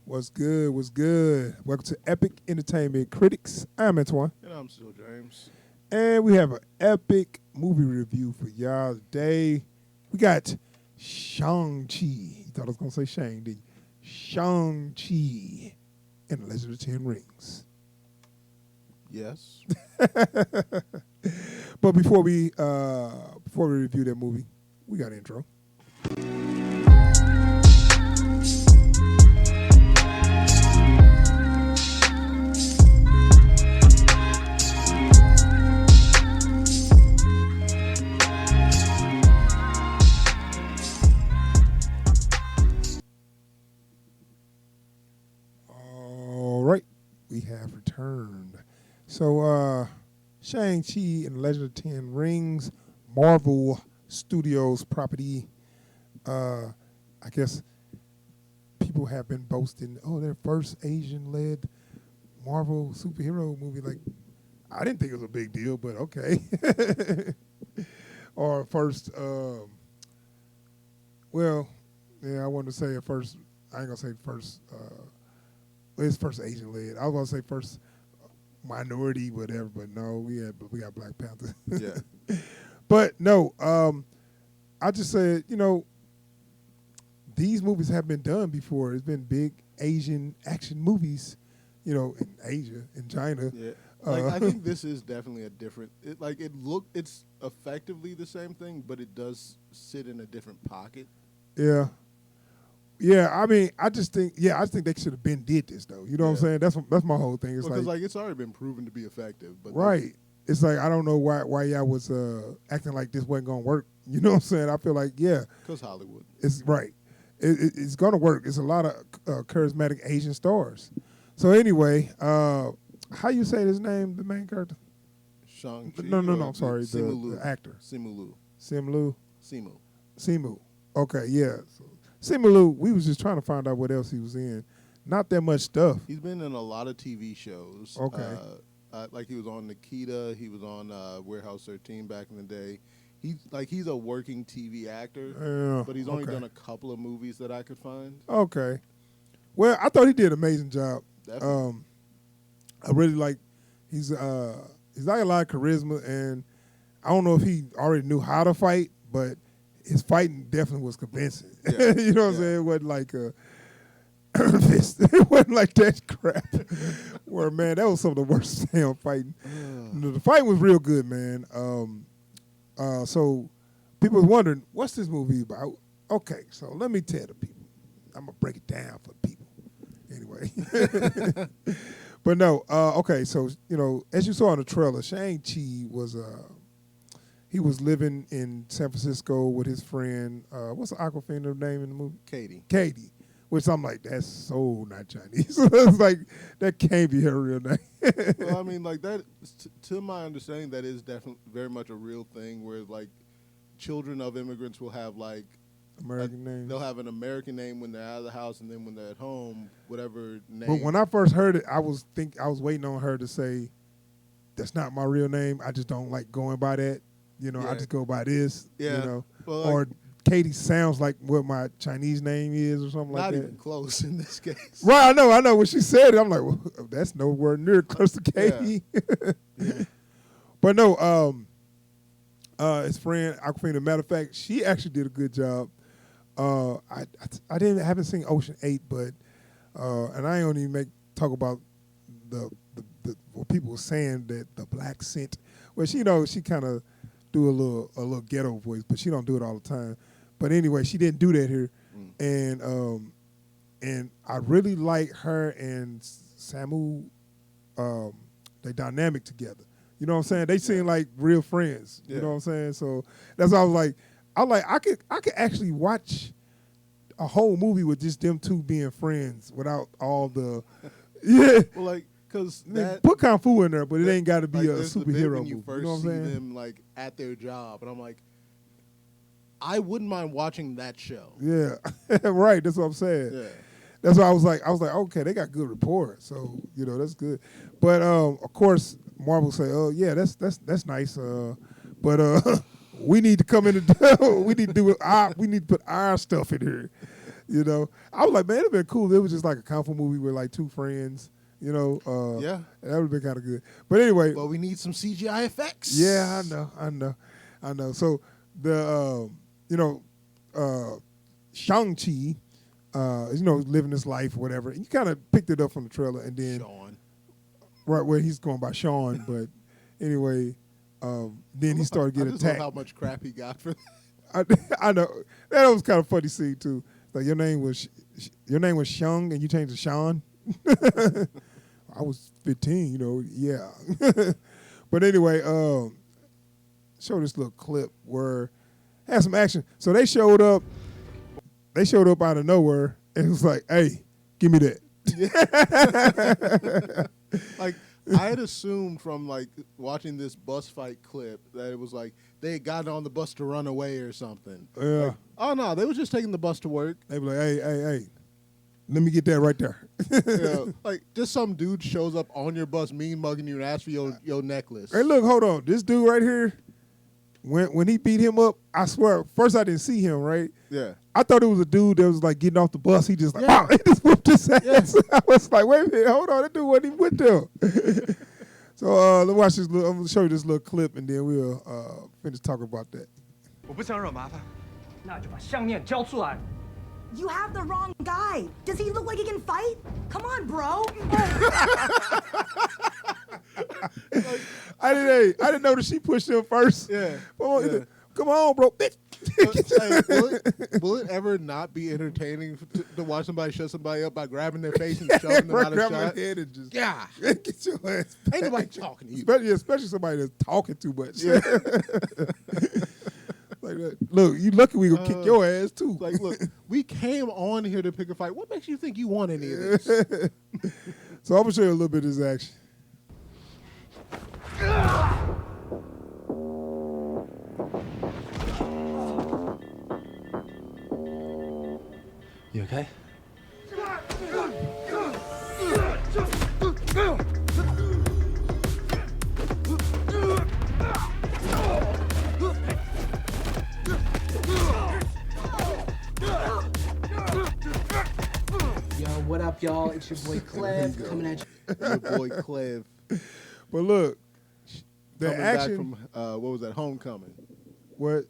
What's good? What's good? Welcome to Epic Entertainment Critics. I'm Antoine. And I'm still James. And we have an epic movie review for y'all today. We got Shang-Chi. You thought I was going to say Shang, didn't you? Shang-Chi and the Legend of the Ten Rings. Yes. But before we review that movie, we got an intro. All right, we have returned. So, Shang-Chi and the Legend of the Ten Rings, Marvel Studios property. I guess people have been boasting, their first Asian-led Marvel superhero movie. Like, I didn't think it was a big deal, but okay. Or first, I wanted to say at first. I ain't gonna say first. It's first Asian-led. I was gonna say first minority, whatever, but no, we got Black Panther. Yeah. But no, I just said, these movies have been done before. It's been big Asian action movies, in Asia, in China. Yeah. I think this is definitely a different. It's effectively the same thing, but it does sit in a different pocket. Yeah. Yeah, I mean, I just think they should have been did this though. You know what I'm saying? That's my whole thing. It's because it's already been proven to be effective. But right. It's like I don't know why y'all was acting like this wasn't gonna work. You know what I'm saying? I feel like because Hollywood. It's right. It's gonna work. It's a lot of charismatic Asian stars. So anyway, how you say his name? The main character? Shang-Chi. No. I'm sorry. The actor. Simu. Simu. Okay, yeah. So, Simu, we was just trying to find out what else he was in. Not that much stuff. He's been in a lot of TV shows. Okay. Like he was on Nikita. He was on Warehouse 13 back in the day. He's a working TV actor, but he's only done a couple of movies that I could find. Okay. Well, I thought he did an amazing job. Definitely. I really like he's like a lot of charisma, and I don't know if he already knew how to fight, but his fighting definitely was convincing. Yeah. You know what I'm saying? It wasn't like fist. It wasn't like that crap. Where man, that was some of the worst damn fighting. The fighting was real good, man. So people was wondering, what's this movie about? Okay, so let me tell the people. I'm gonna break it down for the people. Anyway. But no, okay, so as you saw in the trailer, Shang-Chi was he was living in San Francisco with his friend. What's the Aquafina name in the movie? Katie. Which I'm like, that's so not Chinese. It's like that can't be her real name. Well, I mean, like that. To my understanding, that is definitely very much a real thing. Where like children of immigrants will have like American names. They'll have an American name when they're out of the house, and then when they're at home, whatever name. But when I first heard it, I was waiting on her to say, "That's not my real name. I just don't like going by that. I just go by this. Yeah. Well, or Katie sounds like what my Chinese name is, or something like that. Not even close in this case. Right, I know. When she said it, I'm like, well, that's nowhere near close to Katie. Yeah. But no, his friend Aquafina. Matter of fact, she actually did a good job. I haven't seen Ocean 8, but and I ain't gonna even talk about the what people were saying that the black scent. Well, she kind of do a little ghetto voice, but she don't do it all the time. But anyway, she didn't do that here, and I really like her and Samu, they dynamic together. You know what I'm saying? They seem like real friends. You know what I'm saying? So that's why I was like, I could actually watch a whole movie with just them two being friends without all the Well, like. Cause put kung fu in there, but it ain't got to be a superhero movie. You first know what I'm see saying? them like at their job, and I'm like, I wouldn't mind watching that show. Yeah, right. That's what I'm saying. Yeah, that's why I was like, okay, they got good rapport, so that's good. But of course, Marvel say, oh yeah, that's nice. But we need to come in. We need to do we need to put our stuff in here. You know, I was like, man, it'd been cool. It was just like a kung fu movie with like two friends. You know, Yeah. that would have been kind of good. But anyway, Well, we need some CGI effects. yeah, I know. So the Shang-Chi, living his life or whatever. And you kind of picked it up from the trailer, and then Sean. right where he's going by Sean. But anyway, then he started getting I just attacked. love how much crap he got for I know that was kind of funny scene too. Like your name was Shang, and you changed to Sean. I was 15, yeah. But anyway, show this little clip where had some action. So they showed up out of nowhere, and it was like, "Hey, give me that." Like, I had assumed from like watching this bus fight clip that it was like they had gotten on the bus to run away or something. Yeah. Like, oh no, they were just taking the bus to work. They be like, "Hey, let me get that right there." Like just some dude shows up on your bus, mean mugging you, and asks for your necklace. Hey, look, hold on. This dude right here, when he beat him up, I swear, first I didn't see him, right? Yeah. I thought it was a dude that was like getting off the bus. He just like, Yeah. he just whooped his ass. Yeah. I was like, wait a minute, hold on, that dude wasn't even with them. So let's watch this. I'm gonna show you this little clip, and then we'll finish talking about that. 我不想惹麻烦，那就把项链交出来。 You have the wrong guy. Does he look like he can fight? Come on, bro. I didn't know that she pushed him first. Yeah. Come on, bro. Bitch. Hey, will it ever not be entertaining to watch somebody shut somebody up by grabbing their face and shoving them out of Grab shot? my head and just Yeah. get your ass. Ain't nobody talking to you. Especially somebody that's talking too much. Yeah. Like that. Look, you lucky we gonna kick your ass too. Like, look, we came on here to pick a fight. What makes you think you want any of this? So I'm gonna show you a little bit of this action. You okay? Yo, what up, y'all? It's your boy Clev coming at you. Your boy Clev. But look, the Coming action. back from, what was that, Homecoming. What?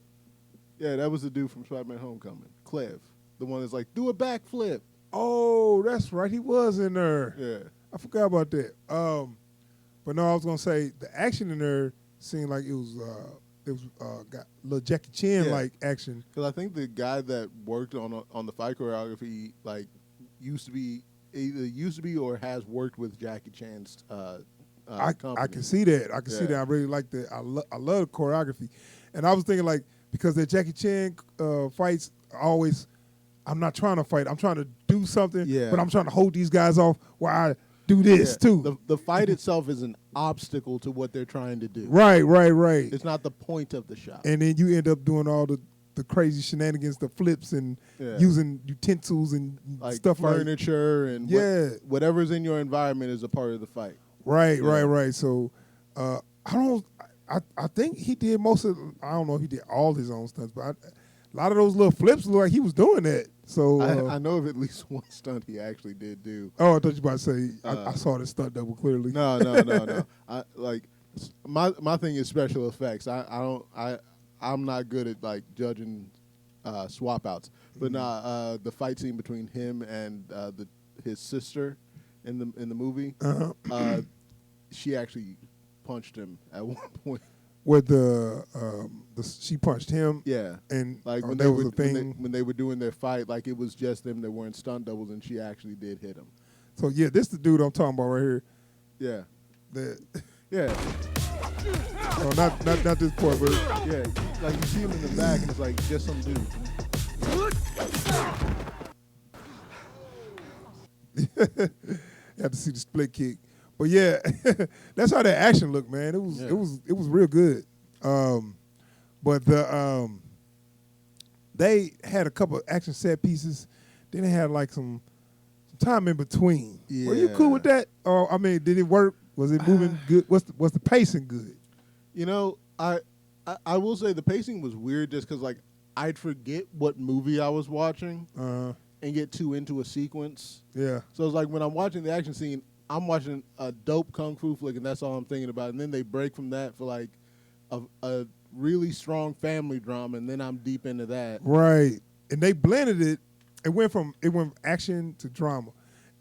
Yeah, that was the dude from Spider-Man Homecoming. Clev. The one that's like, do a backflip. Oh, that's right. He was in there. Yeah. I forgot about that. But no, I was gonna say the action in there seemed like it was got a little Jackie Chan like action. Because I think the guy that worked on the fight choreography, like, used to be or has worked with Jackie Chan's I company. can see that. I can see that. I really like that. I love the choreography, and I was thinking like because the Jackie Chan fights always. I'm not trying to fight. I'm trying to do something. Yeah. But I'm trying to hold these guys off while I do this too. The fight itself is an obstacle to what they're trying to do. Right. It's not the point of the shot. And then you end up doing all the crazy shenanigans, the flips, and using utensils and like stuff furniture and whatever's in your environment is a part of the fight. Right. So I think he did most of. I don't know if he did all his own stunts, but a lot of those little flips look like he was doing that. So I know of at least one stunt he actually did do. Oh, I thought you were about to say I saw the stunt double clearly. No. I like my thing is special effects. I'm not good at like judging swap outs. But the fight scene between him and his sister in the movie, she actually punched him at one point. With she punched him. Yeah, and like when there was a thing when they were doing their fight, like it was just them that weren't stunt doubles, and she actually did hit him. So yeah, this the dude I'm talking about right here. Yeah, yeah. Oh, not this part, but yeah, like you see him in the back, and it's like just some dude. You have to see the split kick. But yeah, that's how that action looked, man. It was real good. But they had a couple of action set pieces. Then they had like some time in between. Yeah. Were you cool with that? Or I mean, did it work? Was it moving good? Was the pacing good? You know, I will say the pacing was weird just because like I'd forget what movie I was watching. and get too into a sequence. Yeah. So it's like when I'm watching the action scene, I'm watching a dope kung fu flick, and that's all I'm thinking about. And then they break from that for like a really strong family drama, and then I'm deep into that. Right. And they blended it. It went action to drama.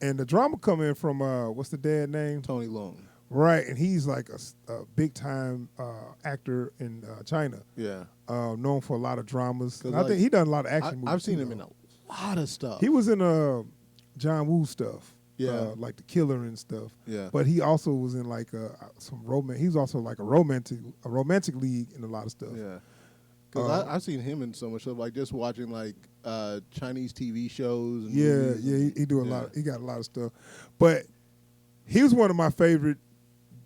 And the drama come in from what's the dad name? Tony Leung. Right, and he's like a big time actor in China. Yeah. Known for a lot of dramas. And I like, think he done a lot of action movies. I've seen him in a lot of stuff. He was in John Woo stuff. Yeah. Like The Killer and stuff. Yeah. But he also was in like some romance. He was also like a romantic lead in a lot of stuff. Yeah. Because I've seen him in so much stuff, like just watching like Chinese TV shows. And movies he do a lot. He got a lot of stuff. But he was one of my favorite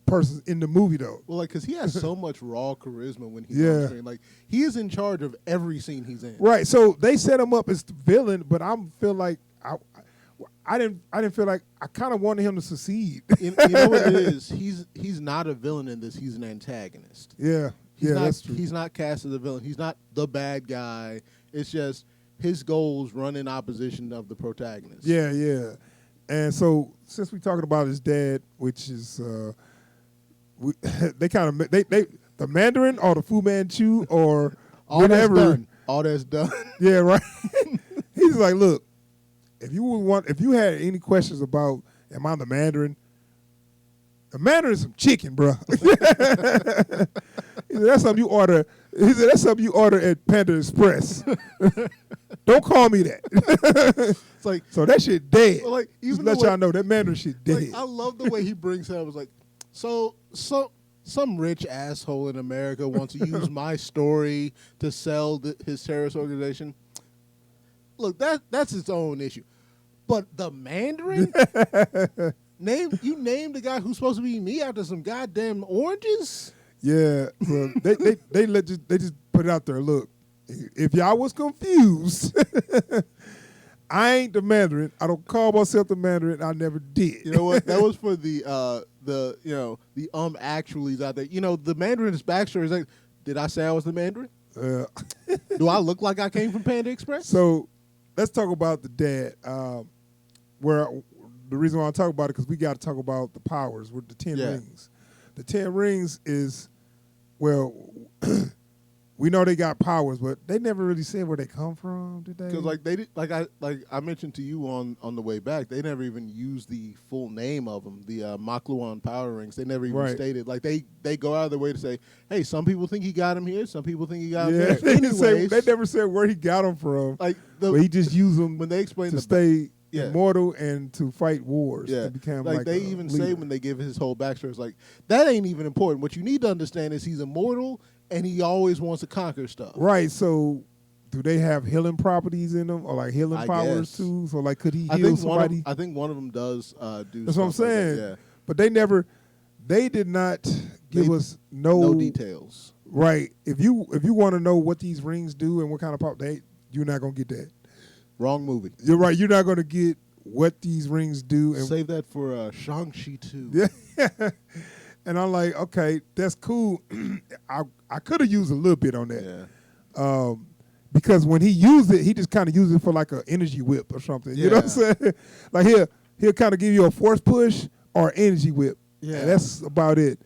persons in the movie, though. Well, like, because he has so much raw charisma when he's Yeah. on screen. Like, he is in charge of every scene he's in. Right. So they set him up as the villain, but I feel like I didn't feel like I kind of wanted him to succeed. You know what it is? He's not a villain in this. He's an antagonist. Yeah. That's true. He's not cast as a villain. He's not the bad guy. It's just his goals run in opposition of the protagonist. Yeah. And so since we're talking about his dad, which is they kind of the Mandarin or the Fu Manchu or All whatever. that's done. All that's done. Yeah, right. He's like, look, if you had any questions about am I the Mandarin? The Mandarin is some chicken, bro. He said, that's something you order. He said that's something you order at Panda Express. Don't call me that. It's like, so that shit dead. well, like, Just even let the way- y'all know that Mandarin shit dead. like, I love the way he brings it up. It's like, so some rich asshole in America wants to use my story to sell his terrorist organization. Look, that's its own issue. But the Mandarin? Name the guy who's supposed to be me after some goddamn oranges? Yeah, well, they just put it out there. Look, if y'all was confused, I ain't the Mandarin. I don't call myself the Mandarin. I never did. You know what? That was for the actuallys out there. You know, the Mandarin's backstory is like, did I say I was the Mandarin? Do I look like I came from Panda Express? So let's talk about the dad. Where the reason why I talk about it because we got to talk about the powers with the 10 rings. The 10 rings is we know they got powers, but they never really said where they come from, did they? Because they did, like I mentioned to you on the way back, they never even used the full name of them, the Makluan power rings. They never even stated. Like they go out of their way to say, hey, some people think he got him here, some people think he got him there. They never said where he got them from. Like but he just used them when they explain to stay immortal and to fight wars. Yeah, to become like they even say when they give his whole backstory, it's like that ain't even important. What you need to understand is he's immortal and he always wants to conquer stuff. Right. So, do they have healing properties in them or like healing powers guess. too? So, like, could he heal somebody? I think one of them does do. That's what I'm saying. Like that, But they did not give us no details. Right. If you want to know what these rings do and what kind of power, you're not gonna get that. Wrong movie. You're right. You're not going to get what these rings do. And save that for Shang-Chi 2. Yeah. And I'm like, okay, that's cool. I could have used a little bit on that. Yeah. Because when he used it, he just kind of used it for like an energy whip or something. You know what I'm saying? Like he'll kind of give you a force push or energy whip. Yeah. And that's about it.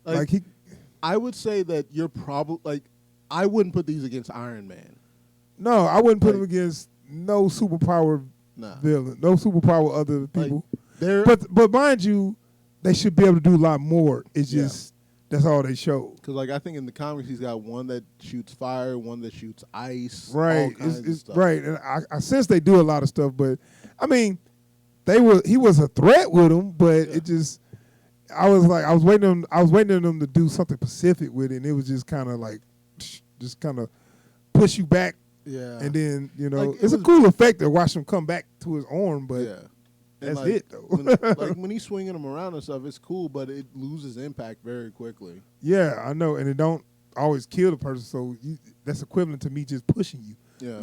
I would say that you're probably I wouldn't put these against Iron Man. No, I wouldn't put him against no superpower villain, no superpower other people. But mind you, they should be able to do a lot more. It's just that's all they show. Because I think in the comics he's got one that shoots fire, one that shoots ice, right? all kinds of stuff. Right, and I sense they do a lot of stuff, but I mean, he was a threat with them, but it just. I was waiting on them to do something specific with it, and it was just kind of like, just kind of push you back. Yeah. And then, it's a cool effect to watch him come back to his arm, but that's it, though. when he's swinging him around and stuff, it's cool, but it loses impact very quickly. Yeah, I know. And it don't always kill the person, so that's equivalent to me just pushing you. Yeah.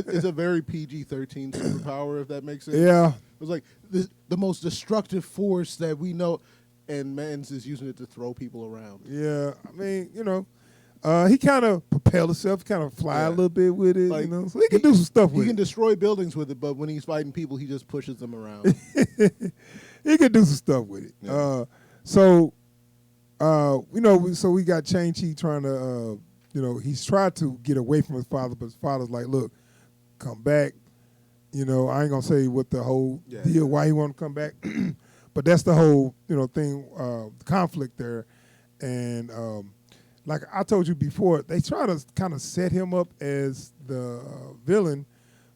It's a very PG-13 superpower, if that makes sense. Yeah. It's like the most destructive force that we know, and Mans is using it to throw people around. Yeah. I mean, He kind of propelled himself, kind of fly a little bit with it, Like, you know. So he can do some stuff with He can it. destroy buildings with it, but when he's fighting people, he just pushes them around. He can do some stuff with it. Yeah. So we got Shang-Chi trying to, he's tried to get away from his father, but his father's like, look, come back. I ain't gonna say what the whole deal, why he want to come back, but that's the whole, thing, conflict there. And like I told you before, they try to kind of set him up as the villain,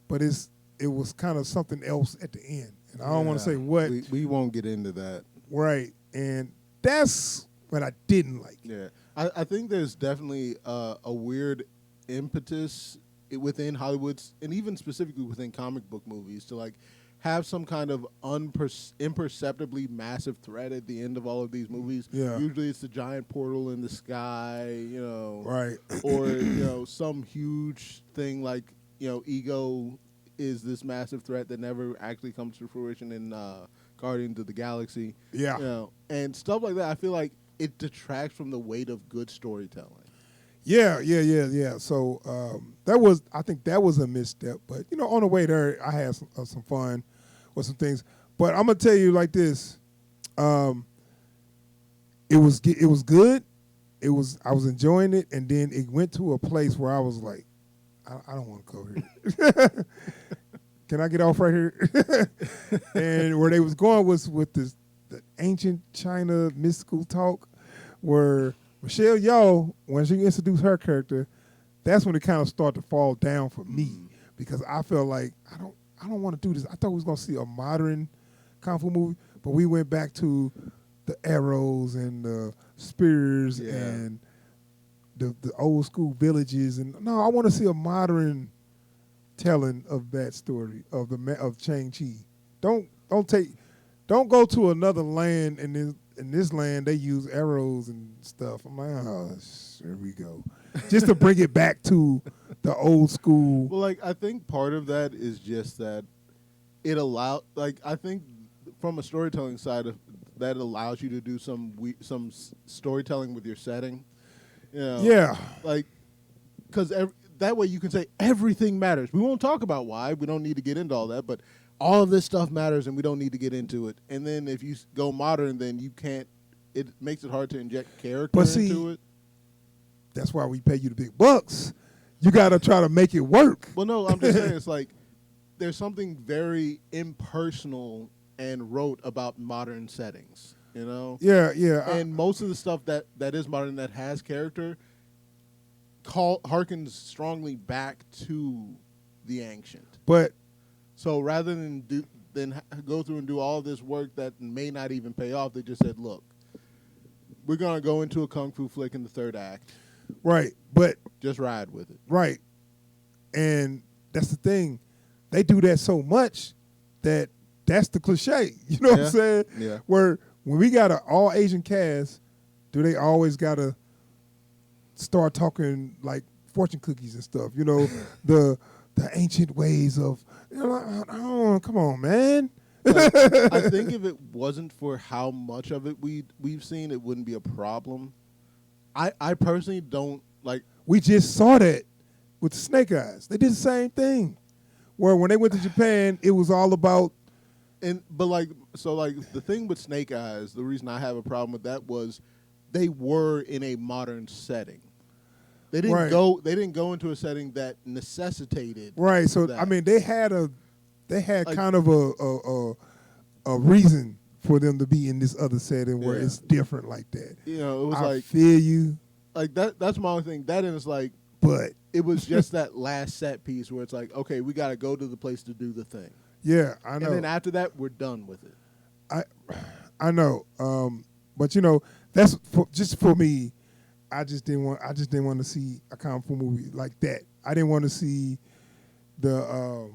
but it was kind of something else at the end. And I don't want to say what. We won't get into that. Right. And that's what I didn't like. Yeah. I think there's definitely a weird impetus within Hollywood's, and even specifically within comic book movies, to like have some kind of imperceptibly massive threat at the end of all of these movies. Yeah. Usually it's the giant portal in the sky, Right. or some huge thing like, Ego is this massive threat that never actually comes to fruition in Guardians of the Galaxy. Yeah. And stuff like that. I feel like it detracts from the weight of good storytelling. Yeah. So I think that was a misstep. But on the way there, I had some fun with some things. But I'm gonna tell you like this: it was good. I was enjoying it, and then it went to a place where I was like, I don't want to go here. Can I get off right here? And where they was going was with the ancient China mystical talk, where Michelle Yeoh, when she introduced her character, that's when it kind of started to fall down for me, because I felt like I don't want to do this. I thought we was gonna see a modern kung fu movie, but we went back to the arrows and the spears and the old school villages, and no, I want to see a modern telling of that story of Shang-Chi. Don't go to another land, and in this land they use arrows and stuff. I'm like, oh, here we go, just to bring it back to the old school. Well, like, I think part of that is just that it allowed, like, I think from a storytelling side that allows you to do some storytelling with your setting. Yeah. Like, because that way you can say everything matters. We won't talk about why. We don't need to get into all that, but all of this stuff matters, and we don't need to get into it. And then if you go modern, then you can't. It makes it hard to inject character into it. That's why we pay you the big bucks. You got to try to make it work. Well, no, I'm just saying, it's like there's something very impersonal and rote about modern settings. Yeah. And most of the stuff that is modern that has character harkens strongly back to the ancient. But so rather than go through and do all this work that may not even pay off, they just said, look, we're going to go into a kung fu flick in the third act. Right. But just ride with it. Right. And that's the thing. They do that so much that's the cliche. You know what I'm saying? Yeah. Where when we got an all Asian cast, do they always got to start talking like fortune cookies and stuff? The ancient ways of, oh, come on, man. I think if it wasn't for how much of it we've seen, it wouldn't be a problem. I personally don't like. We just saw that with the Snake Eyes. They did the same thing. Where when they went to Japan, it was all about. But the thing with Snake Eyes, the reason I have a problem with that was they were in a modern setting. They didn't go. They didn't go into a setting that necessitated. Right. So that. I mean, they had like, kind of a reason for them to be in this other setting where it's different like that. It was I feel you. Like that. That's my only thing. That is like. But it was just that last set piece where it's like, okay, we got to go to the place to do the thing. Yeah, I know. And then after that, we're done with it. I know. But that's just for me. I just didn't want to see a kung fu movie like that. I didn't want to see the.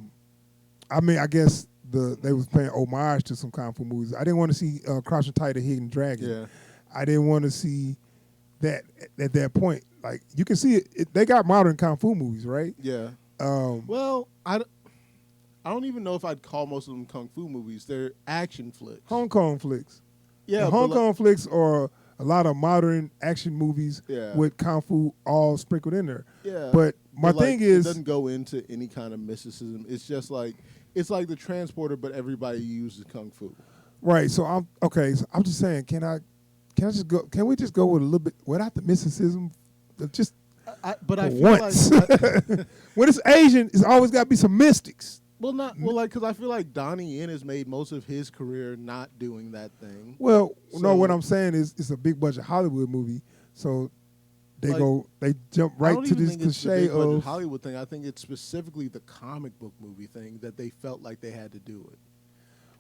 I guess they was paying homage to some kung fu movies. I didn't want to see Crouching Tiger, Hidden Dragon. Yeah. I didn't want to see that at that point. Like you can see it. They got modern kung fu movies, right? Yeah. Well, I don't even know if I'd call most of them kung fu movies. They're action flicks. Hong Kong flicks. Yeah, Hong Kong flicks are a lot of modern action movies Yeah. with kung fu all sprinkled in there. Yeah. But my But, like, thing is, it doesn't go into any kind of mysticism. It's just like it's like the transporter, but everybody uses kung fu. right? So I'm okay. So I'm just saying, can I just go? Can we just go with a little bit without the mysticism? Just But I for feel once. like When it's Asian, it's always got to be some mystics. because I feel like Donnie Yen has made most of his career not doing that thing. Well, no, So- what I'm saying is it's a big budget Hollywood movie, so they Like, they jump I right don't to even this think it's the cliche big budget of Hollywood thing. I think it's specifically the comic book movie thing that they felt like they had to do it.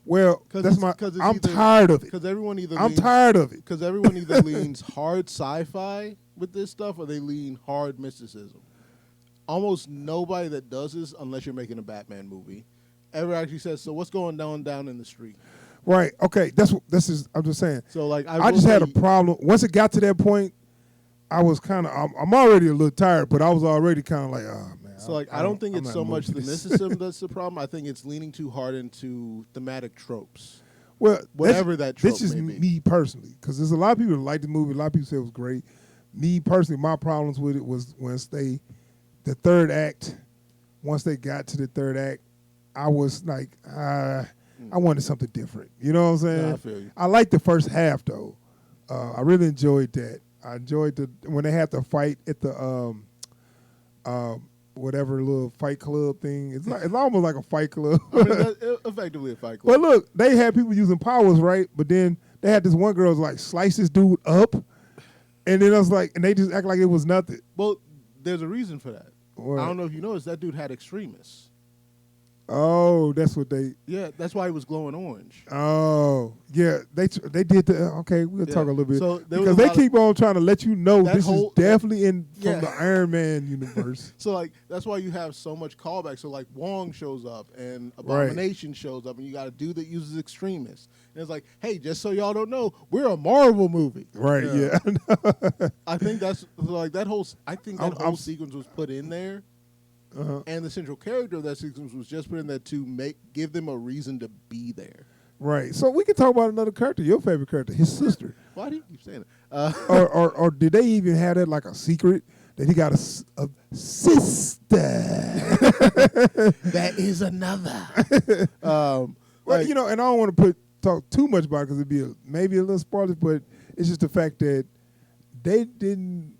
well, that's my. I'm tired of it. Because everyone either I'm tired of it. Because everyone either leans hard sci-fi with this stuff or they lean hard mysticism. Almost nobody that does this, unless you're making a Batman movie, ever actually says, so what's going down in the street? Right. Okay. This is. I'm just saying. So like I just had a problem. Once it got to that point, I was kind of. I'm already a little tired, but I was already kind of like, oh man. So like I don't think I'm it's not so moved much to the this. mysticism that's the problem. I think it's leaning too hard into thematic tropes. Well, Whatever that trope This is may be. me personally, because there's a lot of people that like the movie. A lot of people say it was great. Me personally, my problems with it was once the third act, once they got to the third act, I was like, I wanted something different. You know what I'm saying? No, I feel you. I liked the first half though. I really enjoyed that. I enjoyed when they had the fight at the whatever little fight club thing. It's almost like a fight club. I mean, that's effectively a fight club. But look, they had people using powers, right? But then they had this one girl who's like slice this dude up, and then I was like, and they just act like it was nothing. Well, there's a reason for that. What? I don't know if you noticed that dude had extremists. Oh, that's what they. Yeah, that's why he was glowing orange. Oh, yeah, they did the. Okay, we'll talk a little bit So there was because a they lot keep on trying to let you know That this whole- is definitely from Yeah. the Iron Man universe. So like that's why you have so much callback. So like Wong shows up and Abomination shows up, and you got a dude that uses extremists. And it's like, hey, just so y'all don't know, we're a Marvel movie, Right? Yeah. I think that's like that whole. I think that I'm- whole sequence was put in there, Uh-huh. and the central character of that sequence was just put in there to give them a reason to be there. Right. So we can talk about another character, your favorite character, his sister. Why do you keep saying it? or did they even have that like a secret that he got a sister? That is another. Well, Like- you know, and I don't want to talk too much about it because it'd be maybe a little spoilers, but it's just the fact that they didn't.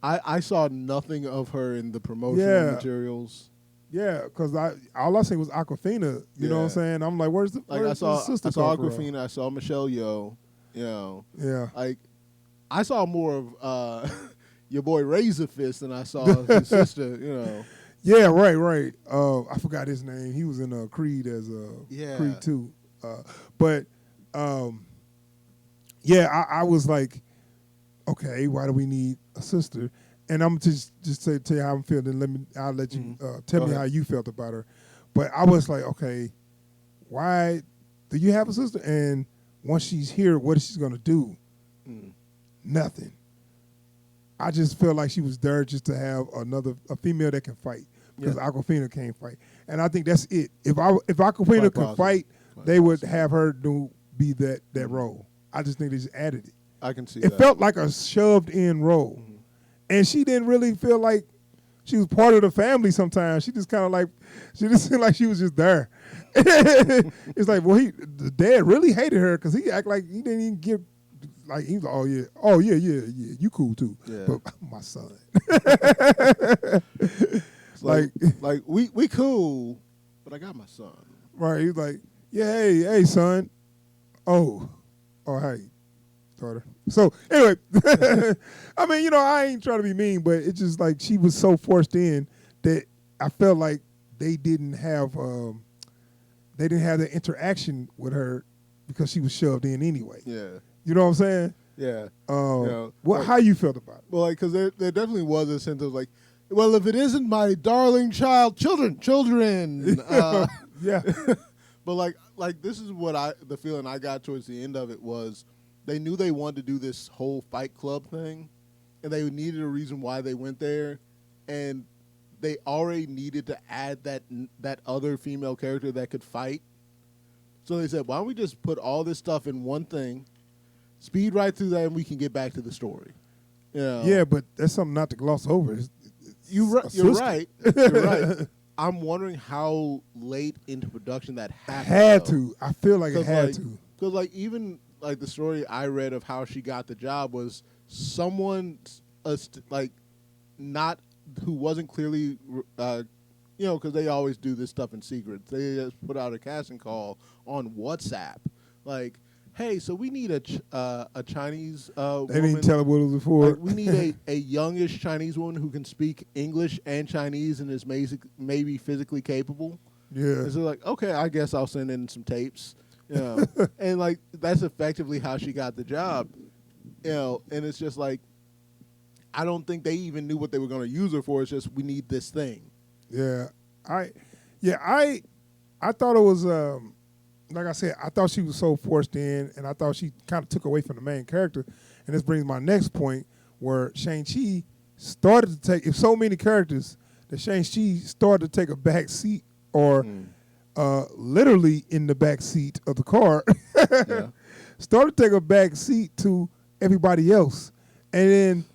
I saw nothing of her in the promotional Yeah. materials. Yeah, because all I seen was Aquafina. You know what I'm Yeah. saying? I'm like, where's the Like where's I the sister? saw come from? Aquafina, I saw Michelle Yeoh. You know, Yeah. like I saw more of your boy Razor Fist than I saw his sister. You know, Yeah, right. I forgot his name. He was in Creed as Yeah. Creed 2. But yeah, I was like, okay, why do we need a sister? And I'm just tell you how I'm feeling. Then I'll let you tell Go me ahead. how you felt about her. But I was like, okay, why do you have a sister? And once she's here, what is she gonna do? Nothing. I just feel like she was there just to have a female that can fight because Yeah. Aquafina can't fight, and I think that's it. If Aquafina Quite could possible. fight, Quite they would possible. have her be that role. I just think they just added it. I can see It that. felt like a shoved in role, and she didn't really feel like she was part of the family. Sometimes she just kind of like she just seemed like she was just there. It's like, well, the dad really hated her because he act like he didn't even give. Like he was like, oh yeah, you cool too. Yeah. But my son, It's like we cool, but I got my son. right? He was like, yeah, hey son, oh hey daughter. So anyway, I mean, you know, I ain't trying to be mean, but it's just like she was so forced in that I felt like they didn't have the interaction with her because she was shoved in anyway. Yeah, You know what I'm saying? yeah. What? How you felt about it? Well, like, because there definitely was a sense of like, well, if it isn't my darling child, children. Yeah. But like this is what the feeling I got towards the end of it was, they knew they wanted to do this whole Fight Club thing, and they needed a reason why they went there, and they already needed to add that other female character that could fight. So they said, why don't we just put all this stuff in one thing, Speed right through that, and we can get back to the story. You know? Yeah, but that's something not to gloss over. You're right. You're right. I'm wondering how late into production that happened. Had though. to. I feel like it had to. Because like even like the story I read of how she got the job was someone like not who wasn't clearly because they always do this stuff in secret. They just put out a casting call on WhatsApp, like, hey, so we need a Chinese They woman. didn't tell her what it was for. Like, we need a youngish Chinese woman who can speak English and Chinese and is maybe physically capable. Yeah. And so like, okay, I guess I'll send in some tapes. You know, and like that's effectively how she got the job. You know, and it's just like I don't think they even knew what they were going to use her for. It's just we need this thing. Yeah. I thought it was like I said, I thought she was so forced in, and I thought she kind of took away from the main character. And this brings my next point, where Shang-Chi started to take, if so many characters, that Shang-Chi started to take a back seat, or literally in the back seat of the car, Yeah. started to take a back seat to everybody else. And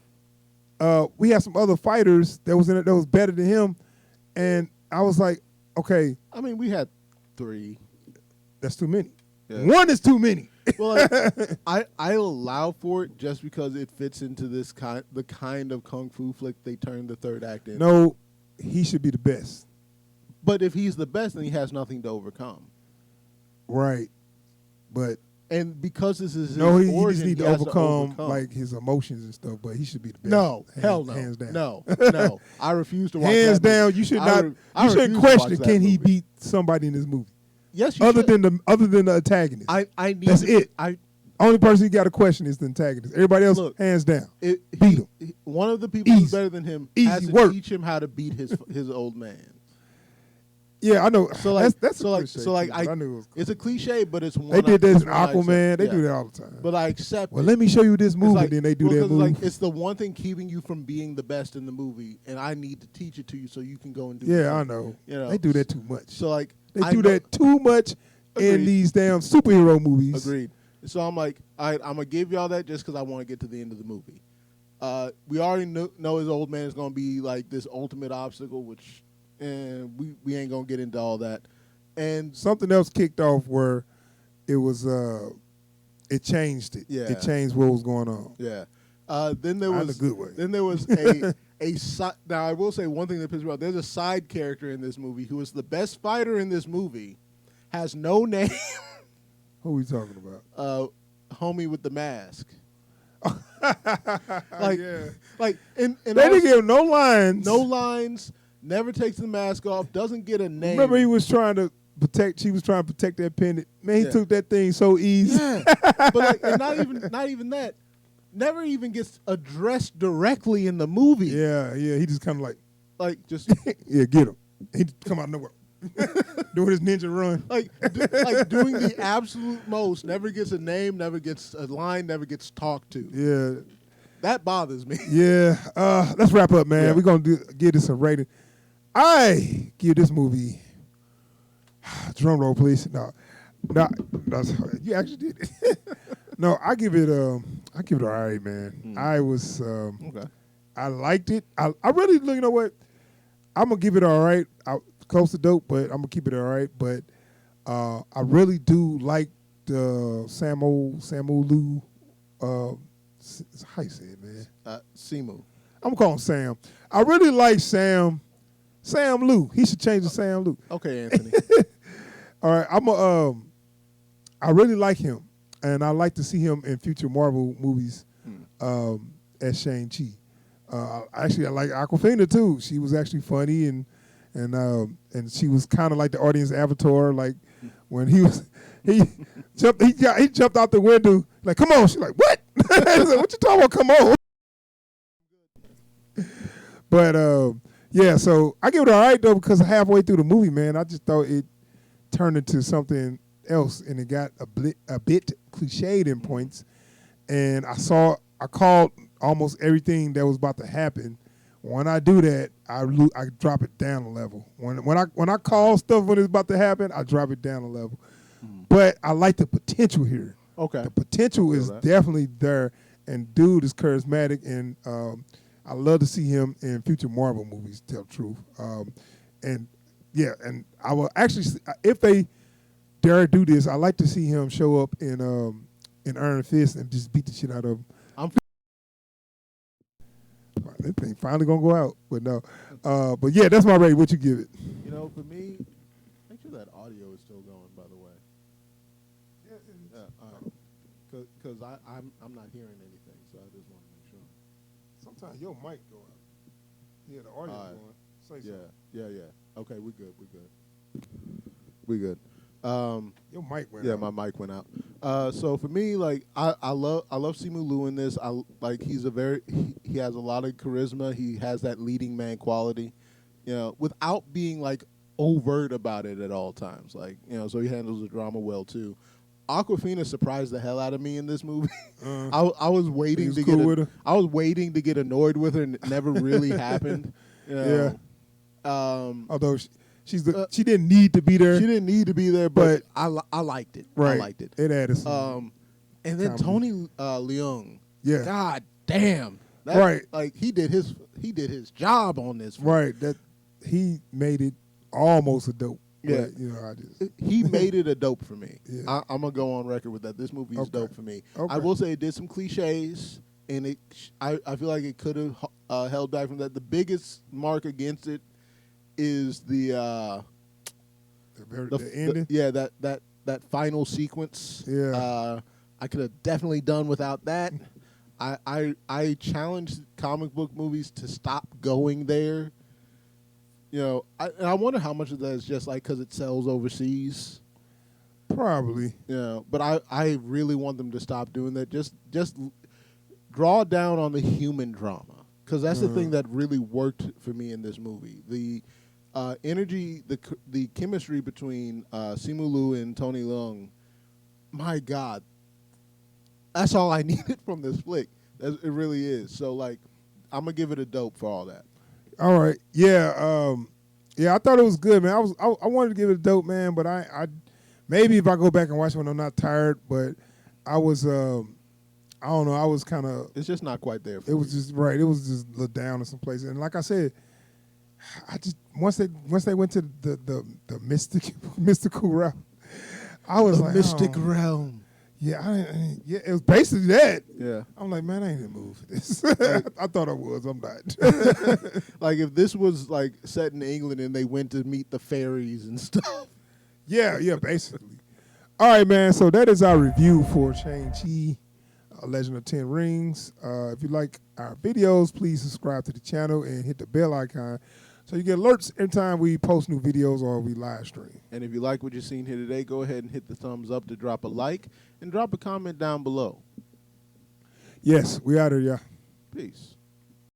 then we had some other fighters that was in it that was better than him, and I was like, okay, I mean, we had 3. that's too many. Yeah. One is too many. Well, like, I allow for it just because it fits into the kind of kung fu flick they turned the third act into. No, he should be the best. But if he's the best, then he has nothing to overcome. Right. But And because this is his he origin, just need he to has overcome like his emotions and stuff, but he should be the best. No, hell no. Hands down. No. I refuse to watch Hands that down, movie. you should I not re- I you shouldn't refuse to question watch that can he movie. beat somebody in this movie. Yes, you Other should. than the antagonist. I need That's to, it. Only person you got to question is the antagonist. Everybody else, Look, hands down. Beat him. One of the people who's Easy. better than him Easy has to work. teach him how to beat his old man. Yeah, I know. So like, that's so a like, cliche so like, too, but I knew it was cool. it's a cliche, but it's one. They did this in one I Aquaman. accept. They Yeah. do that all the time. But I accept. Well, it. let me show you this It's movie, like- then they do well, that 'cause movie. Like, it's the one thing keeping you from being the best in the movie, and I need to teach it to you so you can go and do. Yeah, I something. know. You know, They do that too much. So like, They I do know- that too much in Agreed. these damn superhero movies. Agreed. So I'm like, I'm gonna give y'all that just because I want to get to the end of the movie. We already know his old man is gonna be like this ultimate obstacle, which, we ain't gonna get into all that. And Something else kicked off where it was it changed it. Yeah. It changed what was going on. yeah, then there Not in was a good way. Then there was now I will say one thing that pissed me off. There's a side character in this movie who is the best fighter in this movie, has no name. Who are we talking about? Homie with the mask. Like, Yeah. like, and They didn't give him no lines. no lines. Never takes the mask off. Doesn't get a name. Remember, he was trying to protect. She was trying to protect that pendant. Man, he Yeah. took that thing so easy. Yeah, but like, and not even that. Never even gets addressed directly in the movie. Yeah. He just kind of like, Like just yeah, get him. He just come out of nowhere, doing his ninja run. like doing the absolute most. Never gets a name. Never gets a line. Never gets talked to. Yeah. That bothers me. Yeah. Let's wrap up, man. Yeah. We're gonna give this a rating. I give this movie. Drum roll, please. No, you actually did it. No, I give it all right, man. I was Okay. I liked it. I really, you know what? I'm gonna give it all right. Close to dope, but I'm gonna keep it all right. But I really do like the Samu Lu. How you say it, man? Simu. I'm gonna call him Sam. I really like Sam Lu. He should change to Sam Lu. Okay, Anthony. All right, I really like him, and I like to see him in future Marvel movies as Shang-Chi. Actually, I like Aquafina too. She was actually funny, and she was kind of like the audience avatar. Like when he jumped out the window, like, come on. She's like, what? Like, what you talking about? Come on. But yeah, so I give it all right though, because halfway through the movie, man, I just thought it turned into something else, and it got a bit cliched in points. And I called almost everything that was about to happen. When I do that, I drop it down a level. When I call stuff when it's about to happen, I drop it down a level. But I like the potential here. Okay. The potential is that. definitely there, and dude is charismatic, and I love to see him in future Marvel movies. To tell the truth, and yeah, and I will actually, if they dare do this, I like to see him show up in Iron Fist and just beat the shit out of him. That thing finally gonna go out, but no, but yeah, that's my rating. What you give it? You know, for me, make sure that audio is still going. By the way. Yeah. Because I'm not hearing anything, so I just want to make sure. Sometimes your mic go out. Yeah, the audio going. Say something. Yeah. Okay, we good. We good. Your mic went out. Yeah, my mic went out. So for me, like I love Simu Liu in this. I like he has a lot of charisma. He has that leading man quality, you know, without being like overt about it at all times. Like, you know, so he handles the drama well too. Awkwafina surprised the hell out of me in this movie. I was waiting to cool get with her? I was waiting to get annoyed with her, and it never really happened. You know? Yeah. Although she didn't need to be there. She didn't need to be there, but I liked it. Right. I liked it. It added some. And then comedy. Tony Leung. Yeah. God damn. Right. Like he did his job on this. Right. That he made it almost a dope. Yeah. But, you know, he made it a dope for me. Yeah. I'm gonna go on record with that. This movie is Okay. dope for me. Okay. I will say it did some cliches, and I feel like it could have held back from that. The biggest mark against it is the ending. That final sequence. Yeah. I could have definitely done without that. I challenge comic book movies to stop going there. You know, I wonder how much of that is just like because it sells overseas. Probably. You know, but I really want them to stop doing that. Just draw down on the human drama, because that's the thing that really worked for me in this movie. The energy, the chemistry between Simu Liu and Tony Leung. My God, that's all I needed from this flick. It really is. So like, I'm gonna give it a dope for all that. All right. Yeah. Yeah. I thought it was good, man. I wanted to give it a dope, man. But I maybe if I go back and watch it when I'm not tired. But I was I don't know. I was kind of. It's just not quite there. It was just right. It was just a little down in some places. And like I said, I just once they went to the mystical route, I was like mystic realm. Yeah, yeah, it was basically that. Yeah. I'm like, man, I ain't in the mood for this. I thought I was. I'm not. Like if this was like set in England and they went to meet the fairies and stuff. Yeah, basically. All right, man. So that is our review for Shang-Chi, Legend of 10 Rings. If you like our videos, please subscribe to the channel and hit the bell icon so you get alerts anytime we post new videos or we live stream. And if you like what you've seen here today, go ahead and hit the thumbs up to drop a like and drop a comment down below. Yes, we out here, yeah. Peace.